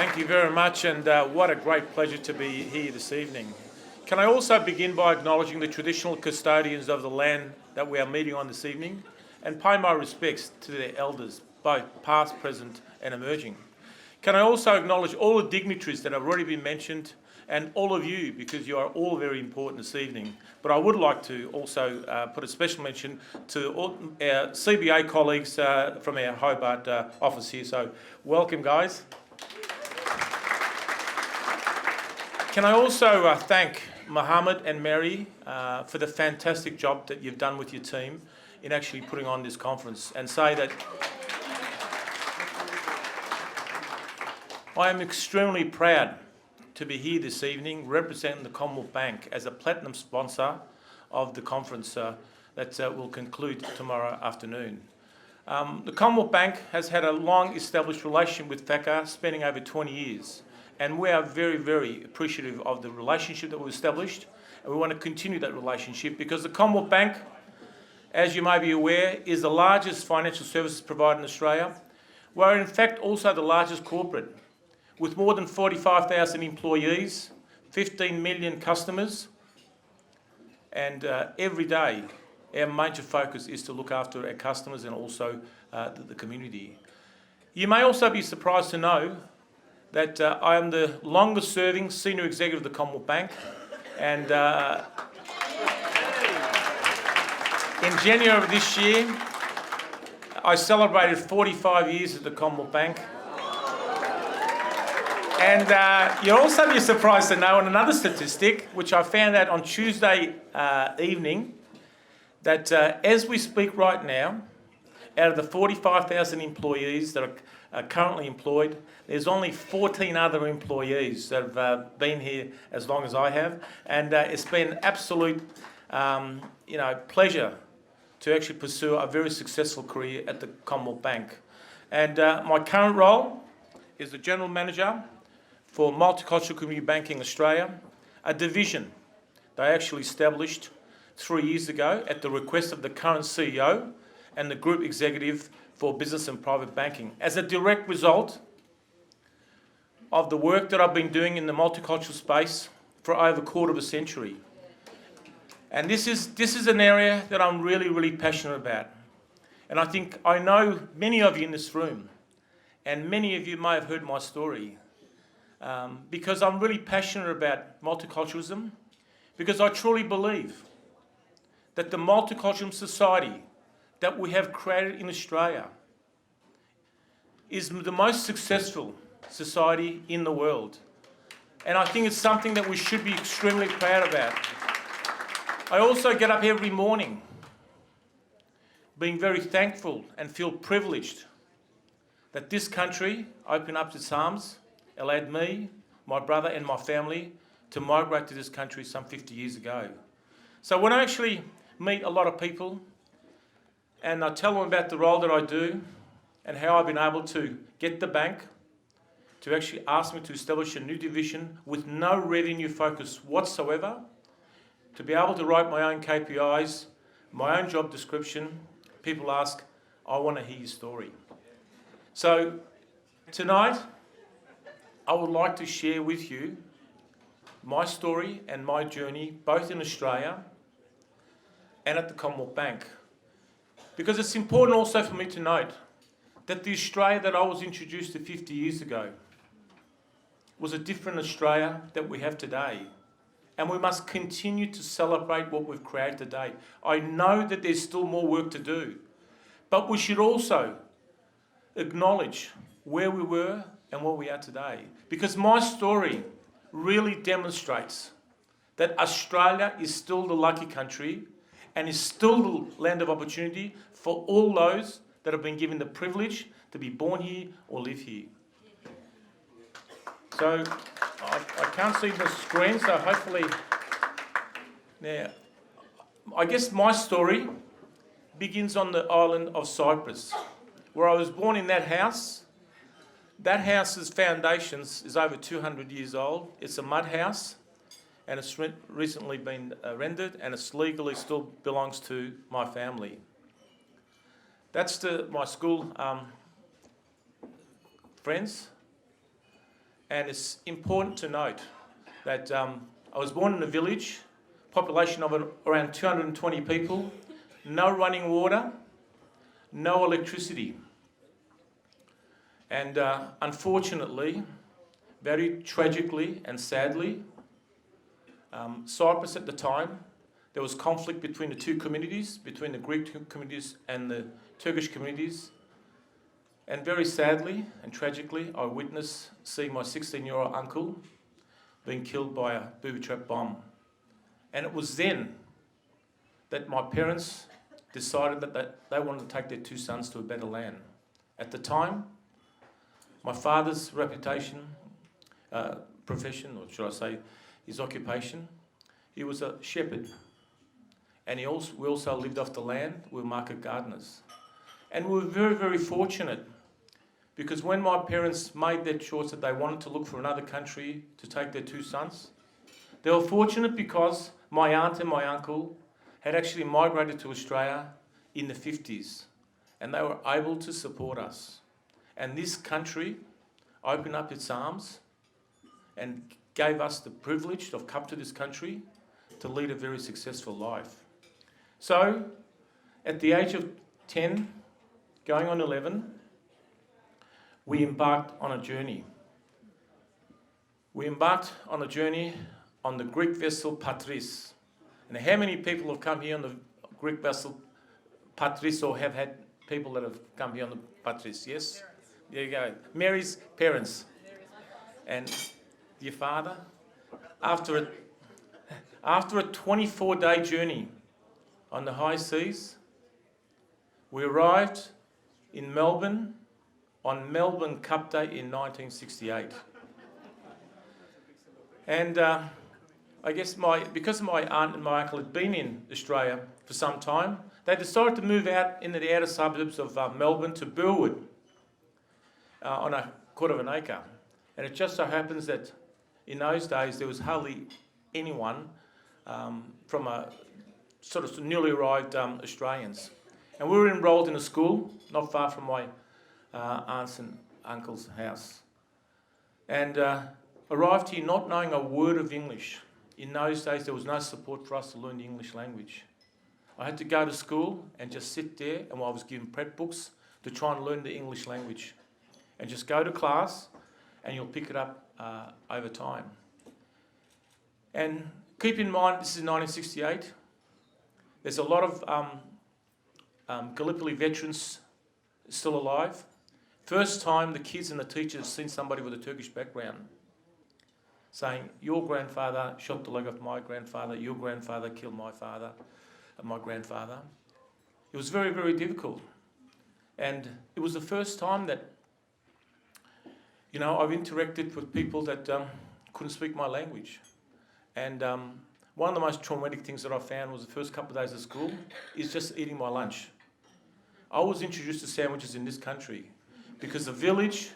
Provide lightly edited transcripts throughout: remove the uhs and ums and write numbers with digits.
Thank you very much, and what a great pleasure to be here this evening. Can I also begin by acknowledging the traditional custodians of the land that we are meeting on this evening and pay my respects to their elders, both past, present and emerging. Can I also acknowledge all the dignitaries that have already been mentioned and all of you, because you are all very important this evening. But I would like to also put a special mention to all our CBA colleagues from our Hobart office here. So welcome, guys. Can I also thank Mohammed and Mary for the fantastic job that you've done with your team in actually putting on this conference, and say that I am extremely proud to be here this evening representing the Commonwealth Bank as a platinum sponsor of the conference that will conclude tomorrow afternoon. The Commonwealth Bank has had a long established relationship with FECCA spanning over 20 years, and we are very, very appreciative of the relationship that we've established, and we want to continue that relationship because the Commonwealth Bank, as you may be aware, is the largest financial services provider in Australia. We're in fact also the largest corporate, with more than 45,000 employees, 15 million customers, and every day our major focus is to look after our customers and also the community. You may also be surprised to know that I am the longest serving senior executive of the Commonwealth Bank, and in January of this year I celebrated 45 years at the Commonwealth Bank. And you'll also be surprised to know on another statistic, which I found out on Tuesday evening, that as we speak right now, out of the 45,000 employees that are currently employed, there's only 14 other employees that have been here as long as I have. And it's been an absolute pleasure to actually pursue a very successful career at the Commonwealth Bank. And my current role is the General Manager for Multicultural Community Banking Australia, a division they actually established 3 years ago at the request of the current CEO and the Group Executive for Business and Private Banking, as a direct result of the work that I've been doing in the multicultural space for over a quarter of a century. And this is an area that I'm really, really passionate about. And I think I know many of you in this room, and many of you may have heard my story, because I'm really passionate about multiculturalism, because I truly believe that the multicultural society that we have created in Australia is the most successful society in the world. And I think it's something that we should be extremely proud about. I also get up every morning being very thankful and feel privileged that this country opened up its arms, allowed me, my brother and my family to migrate to this country some 50 years ago. So when I actually meet a lot of people and I tell them about the role that I do and how I've been able to get the bank to actually ask me to establish a new division with no revenue focus whatsoever, to be able to write my own KPIs, my own job description, people ask, I want to hear your story. So tonight, I would like to share with you my story and my journey, both in Australia and at the Commonwealth Bank. Because it's important also for me to note that the Australia that I was introduced to 50 years ago was a different Australia that we have today. And we must continue to celebrate what we've created today. I know that there's still more work to do, but we should also acknowledge where we were and where we are today. Because my story really demonstrates that Australia is still the lucky country and is still the land of opportunity for all those that have been given the privilege to be born here or live here. So I can't see the screen, so hopefully, now, I guess my story begins on the island of Cyprus, where I was born in that house. That house's foundations is over 200 years old. It's a mud house, and it's recently been rendered, and it's legally still belongs to my family. That's my school friends. And it's important to note that I was born in a village, population of around 220 people, no running water, no electricity. And unfortunately, very tragically and sadly, Cyprus at the time, there was conflict between the two communities, between the Greek communities and the Turkish communities. And very sadly and tragically, I witnessed seeing my 16-year-old uncle being killed by a booby-trap bomb. And it was then that my parents decided that they wanted to take their two sons to a better land. At the time, my father's reputation, profession, or should I say his occupation, he was a shepherd. And we also lived off the land, we were market gardeners. And we were very, very fortunate because when my parents made that choice that they wanted to look for another country to take their two sons, they were fortunate because my aunt and my uncle had actually migrated to Australia in the 50s and they were able to support us. And this country opened up its arms and gave us the privilege of come to this country to lead a very successful life. So, at the age of 10, going on 11, we embarked on a journey. We embarked on a journey on the Greek vessel Patris. And how many people have come here on the Greek vessel Patris or have had people that have come here on the Patris? Yes? Parents. There you go. Mary's parents. And your father? After a 24-day journey on the high seas, we arrived in Melbourne on Melbourne Cup Day in 1968. And I guess because my aunt and my uncle had been in Australia for some time, they decided to move out into the outer suburbs of Melbourne to Burwood on a quarter of an acre. And it just so happens that in those days there was hardly anyone from a sort of newly arrived Australians. And we were enrolled in a school not far from my aunt's and uncle's house. And arrived here not knowing a word of English. In those days there was no support for us to learn the English language. I had to go to school and just sit there and I was given prep books to try and learn the English language. And just go to class and you'll pick it up over time. And keep in mind, this is 1968. There's a lot of Gallipoli veterans still alive. First time the kids and the teachers have seen somebody with a Turkish background saying, your grandfather shot the leg off my grandfather, your grandfather killed my father, and my grandfather. It was very, very difficult. And it was the first time that, you know, I've interacted with people that couldn't speak my language. And one of the most traumatic things that I found was the first couple of days of school is just eating my lunch. I was introduced to sandwiches in this country because the village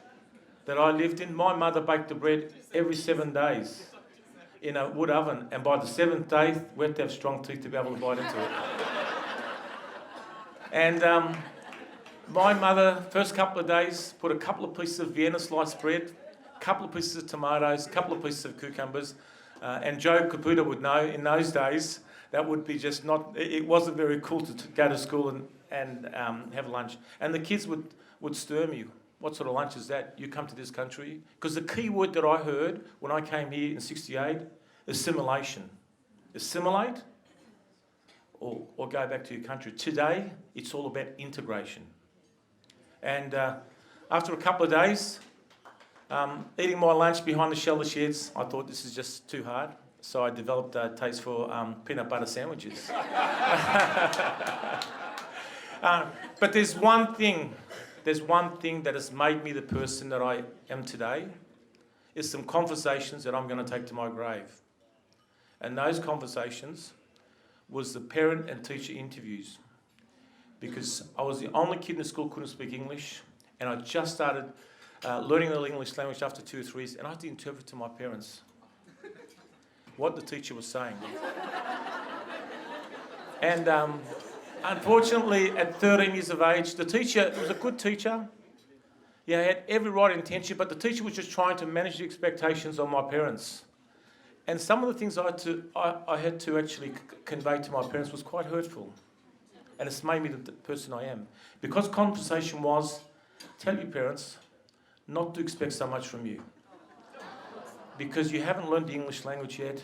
that I lived in, my mother baked the bread every 7 days in a wood oven, and by the 7th day, we had to have strong teeth to be able to bite into it. And my mother, first couple of days, put a couple of pieces of Vienna sliced bread, a couple of pieces of tomatoes, a couple of pieces of cucumbers, and Joe Caputo would know in those days that would be just not, it wasn't very cool to go to school and have lunch. And the kids would stir me. What sort of lunch is that? You come to this country? Because the key word that I heard when I came here in '68, assimilation. Assimilate or go back to your country. Today, it's all about integration. And after a couple of days, eating my lunch behind the shelter sheds, I thought this is just too hard. So I developed a taste for peanut butter sandwiches. But there's one thing that has made me the person that I am today, is some conversations that I'm going to take to my grave. And those conversations was the parent and teacher interviews. Because I was the only kid in the school who couldn't speak English, and I just started learning the English language after 2 or 3 years, and I had to interpret to my parents what the teacher was saying. And unfortunately, at 13 years of age, the teacher was a good teacher. He had every right intention, but the teacher was just trying to manage the expectations of my parents. And some of the things I had to actually convey to my parents was quite hurtful. And it's made me the person I am. Because conversation was, tell your parents not to expect so much from you. Because you haven't learned the English language yet.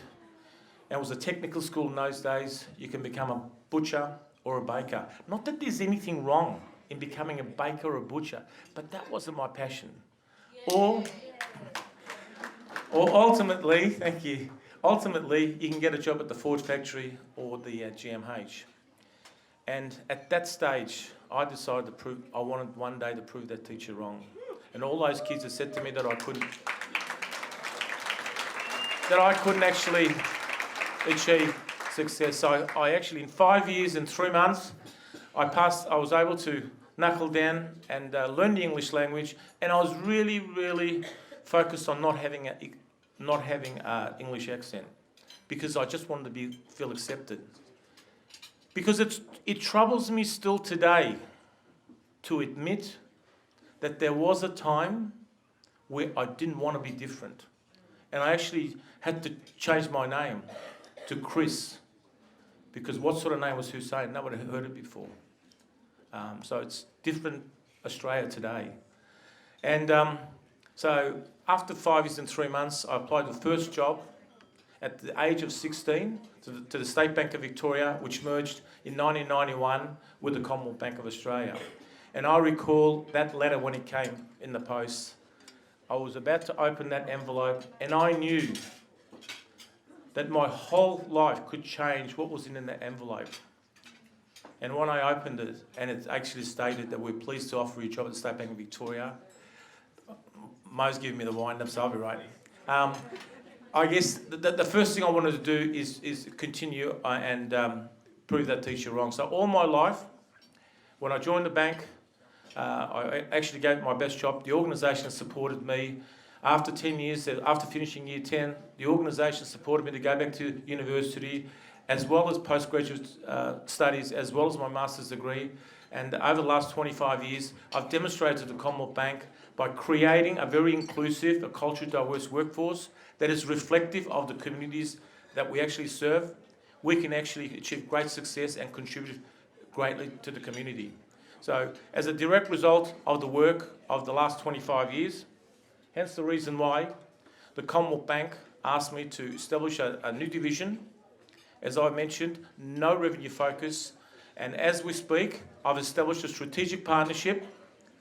And it was a technical school in those days. You can become a butcher or a baker. Not that there's anything wrong in becoming a baker or a butcher, but that wasn't my passion. Or ultimately, thank you, ultimately you can get a job at the Ford factory or the GMH. And at that stage, I decided I wanted one day to prove that teacher wrong. And all those kids have said to me that I couldn't actually achieve success. So I actually, in 5 years and 3 months, I was able to knuckle down and learn the English language, and I was really, really focused on not having an English accent, because I just wanted to feel accepted. Because it troubles me still today to admit that there was a time where I didn't want to be different, and I actually had to change my name to Chris, because what sort of name was Hussein? Nobody had heard it before. So it's different Australia today. And so after 5 years and 3 months, I applied the first job at the age of 16 to the State Bank of Victoria, which merged in 1991 with the Commonwealth Bank of Australia. And I recall that letter when it came in the post. I was about to open that envelope, and I knew that my whole life could change what was in that envelope. And when I opened it, and it actually stated that we're pleased to offer you a job at the State Bank of Victoria, Mo's giving me the wind-up, so I'll be right. I guess the first thing I wanted to do is continue and prove that teacher wrong. So all my life, when I joined the bank, I actually gave it my best job. The organisation supported me. After 10 years, after finishing year 10, the organisation supported me to go back to university, as well as postgraduate studies, as well as my master's degree. And over the last 25 years, I've demonstrated to the Commonwealth Bank by creating a very inclusive, a culturally diverse workforce that is reflective of the communities that we actually serve. We can actually achieve great success and contribute greatly to the community. So as a direct result of the work of the last 25 years, hence the reason why the Commonwealth Bank asked me to establish a new division. As I mentioned, no revenue focus. And as we speak, I've established a strategic partnership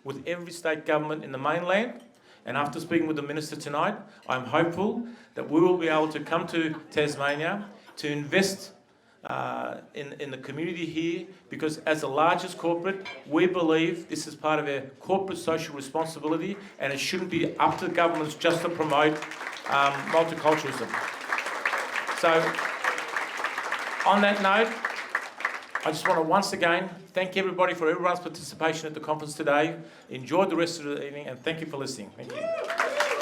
with every state government in the mainland. And after speaking with the Minister tonight, I'm hopeful that we will be able to come to Tasmania to invest in the community here, because as the largest corporate, we believe this is part of our corporate social responsibility, and it shouldn't be up to the governments just to promote multiculturalism. So, on that note, I just want to once again thank everybody for everyone's participation at the conference today. Enjoy the rest of the evening, and thank you for listening. Thank you.